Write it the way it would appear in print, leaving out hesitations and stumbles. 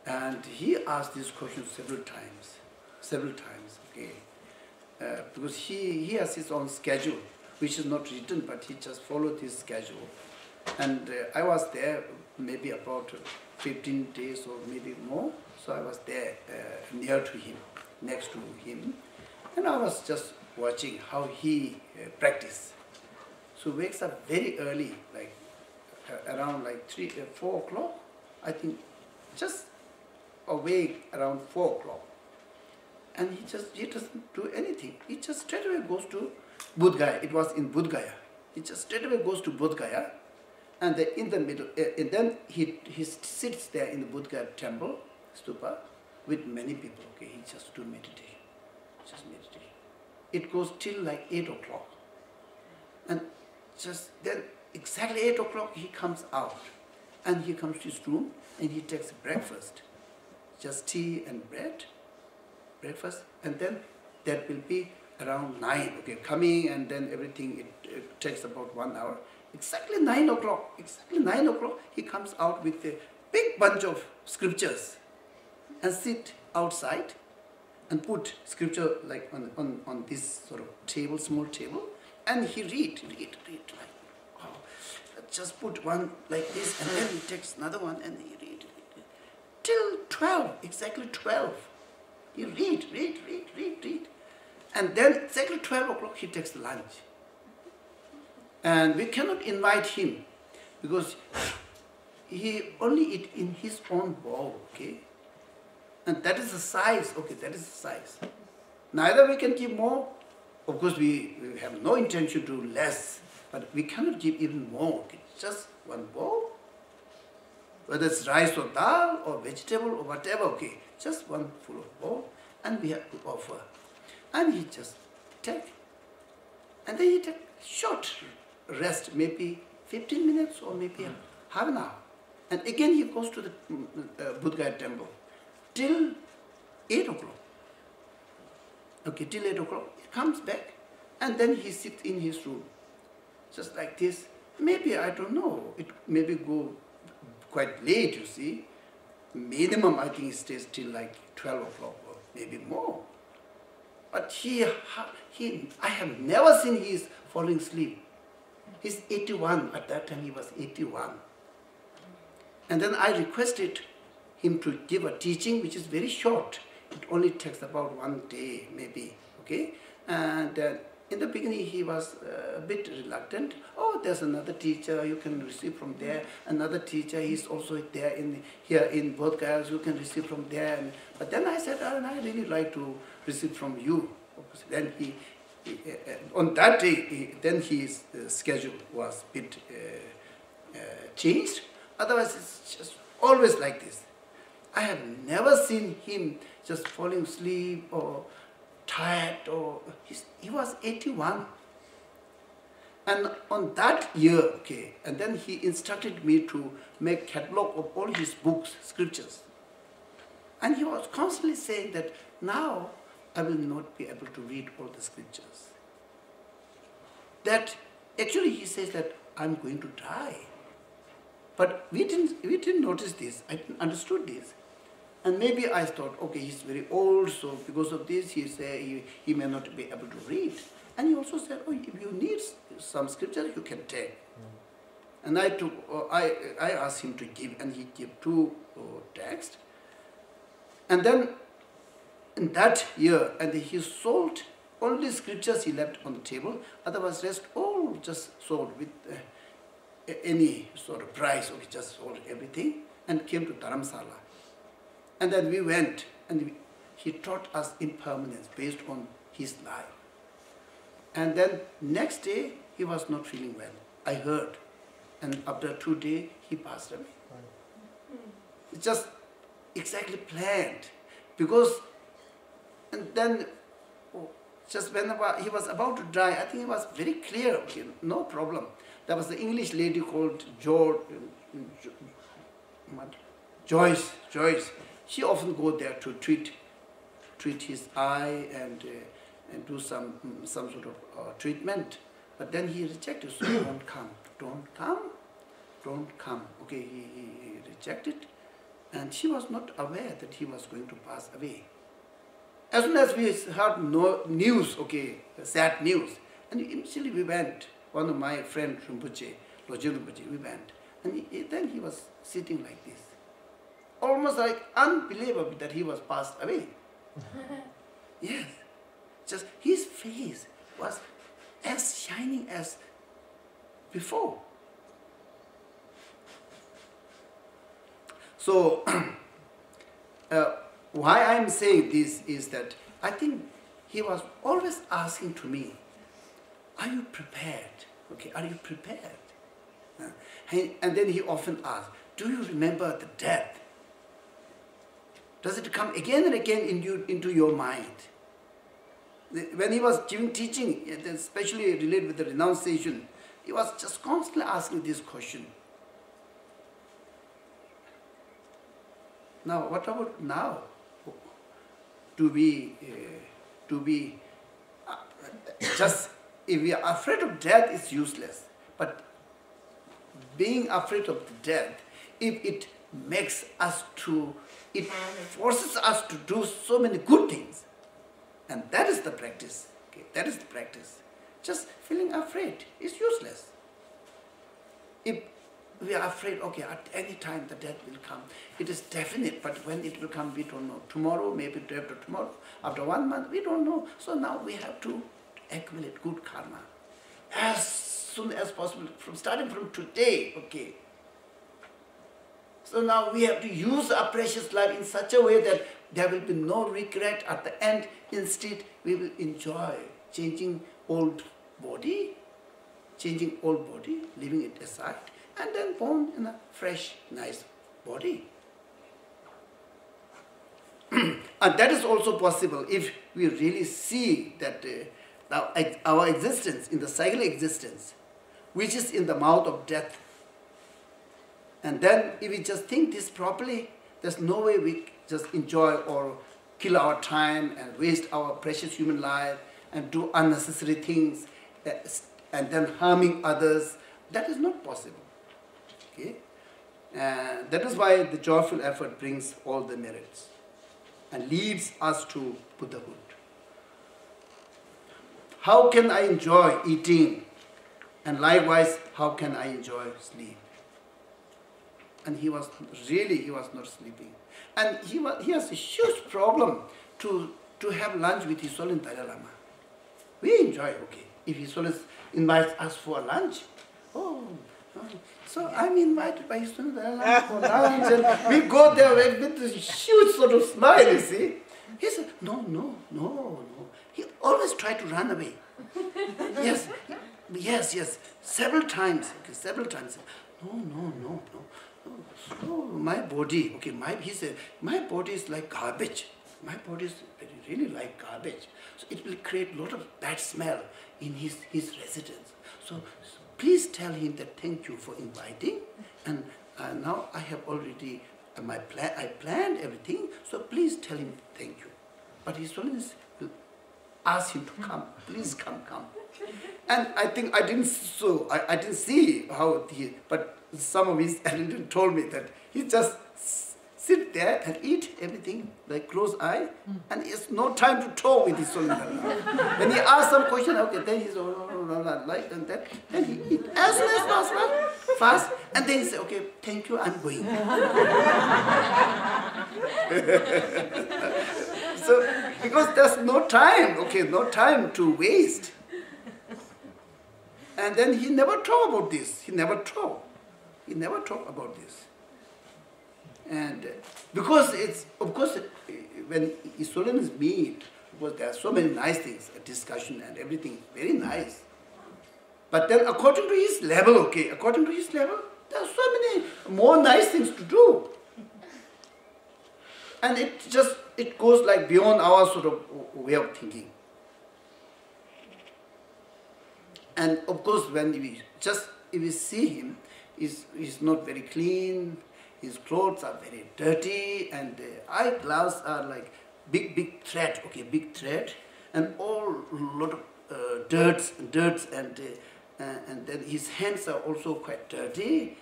And he asked this question several times, okay. Because he has his own schedule, which is not written, but he just followed his schedule. And I was there maybe about 15 days or maybe more, so I was there near to him, next to him, and I was just watching how he practiced. So wakes up very early, like around like 4 o'clock, I think, just awake around 4 o'clock. And he doesn't do anything. He just straight away goes to Bodh Gaya. It was in Bodh Gaya. He just straight away goes to Bodh Gaya, and in the middle, and then he sits there in the Bodh Gaya temple, stupa, with many people. Okay, he just do meditation, just meditation. It goes till like 8 o'clock, and just then exactly 8 o'clock he comes out, and he comes to his room and he takes breakfast, just tea and breakfast, and then that will be around 9, okay, coming, and then everything, it takes about 1 hour. Exactly 9 o'clock, he comes out with a big bunch of scriptures and sit outside and put scripture like on this sort of table, small table, and he read like, wow, just put one like this, and then he takes another one and he read till 12, exactly 12. He read. And then exactly 12 o'clock he takes lunch. And we cannot invite him because he only eat in his own bowl, okay? And that is the size, okay, that is the size. Neither we can give more, of course we have no intention to do less, but we cannot give even more, okay? Just one bowl, whether it's rice or dal or vegetable or whatever, okay? Just one full of bowl, and we have to offer. And he just take, and then he take short rest, maybe 15 minutes or maybe half an hour. And again he goes to the Bodh Gaya temple till 8 o'clock. Okay, till 8 o'clock, he comes back, and then he sits in his room, just like this. Maybe, I don't know, it maybe go quite late, you see. Minimum, I think, he stays till like 12 o'clock or maybe more. But I have never seen he is falling asleep. He's 81, at that time he was 81. And then I requested him to give a teaching which is very short. It only takes about 1 day, maybe, okay? And in the beginning he was a bit reluctant. Oh, there's another teacher, you can receive from there. Another teacher, he's also there here in Bodh Gaya, you can receive from there. But then I said, oh, I really like to receive from you. Then on that day, then his schedule was a bit changed. Otherwise, it's just always like this. I have never seen him just falling asleep or tired, or he was 81. And on that year, okay, and then he instructed me to make catalog of all his books, scriptures. And he was constantly saying that now I will not be able to read all the scriptures. That actually he says that I'm going to die. But we didn't notice this. I didn't understood this. And maybe I thought, okay, he's very old, so because of this, he may not be able to read. And he also said, oh, if you need some scripture, you can take. And I asked him to give, and he gave 2 texts. And then in that year, and he sold only scriptures he left on the table, otherwise rest all just sold with any sort of price, or he just sold everything, and came to Dharamsala. And then we went, and he taught us impermanence based on his life. And then next day, he was not feeling well. I heard. And after 2 days, he passed away. It's just exactly planned. Because, and then, just when he was about to die, I think it was very clear, okay, no problem. There was an English lady called Joyce. She often go there to treat his eye and do some sort of treatment. But then he rejected, so don't come. Okay, he rejected. And she was not aware that he was going to pass away. As soon as we heard news, okay, sad news, and initially we went, one of my friends, Rinpoche, we went, and then he was sitting like this. Almost like unbelievable that he was passed away. Yes, just his face was as shining as before. So, why I'm saying this is that I think he was always asking to me, are you prepared? Okay, are you prepared? And then he often asked, do you remember the death? Does it come again and again into your mind? When he was giving teaching, especially related with the renunciation, he was just constantly asking this question. Now, what about now? To be just, if we are afraid of death, it's useless. But being afraid of the death, if it makes us to, it forces us to do so many good things. And that is the practice. Okay? That is the practice. Just feeling afraid is useless. If we are afraid, okay, at any time the death will come, it is definite, but when it will come, we don't know. Tomorrow, maybe after tomorrow, after 1 month, we don't know. So now we have to accumulate good karma as soon as possible, starting from today, okay. So now we have to use our precious life in such a way that there will be no regret at the end. Instead, we will enjoy changing old body, leaving it aside, and then born in a fresh, nice body. And that is also possible if we really see that our existence, in the cyclic existence, which is in the mouth of death. And then if we just think this properly, there's no way we just enjoy or kill our time and waste our precious human life and do unnecessary things and then harming others. That is not possible. Okay? That is why the joyful effort brings all the merits and leads us to Buddhahood. How can I enjoy eating? And likewise, how can I enjoy sleep? And he was not sleeping. And he has a huge problem to have lunch with His Holiness Dalai Lama. We enjoy, okay. If His Holiness invites us for lunch, so I'm invited by His Holiness Dalai Lama for lunch, and we go there with this huge sort of smile, you see. He said, no. He always tried to run away. Yes, several times. No. So my body, okay, he said, my body is like garbage. My body is really like garbage. So it will create a lot of bad smell in his residence. So please tell him that thank you for inviting, and now I have already, I planned everything, so please tell him thank you. But His Holiness will ask him to come, please come. And I think I didn't see how but some of his attendants told me that he just sit there and eat everything like close eye, and it's no time to talk with His Holiness. When he asks some question, okay, then he's like and that, then he eat as soon as possible, fast, and then he say, okay, thank you, I'm going. So because there's no time, okay, no time to waste. And then he never talk about this. He never talk about this. And because it's, of course, when His Holiness meet, because there are so many nice things, a discussion and everything, very nice. But then according to his level, okay, there are so many more nice things to do. And it goes like beyond our sort of way of thinking. And of course, when if we see him, he's not very clean, his clothes are very dirty, and the eyeglass are like big thread, okay, big thread, and all lot of dirts, and then his hands are also quite dirty,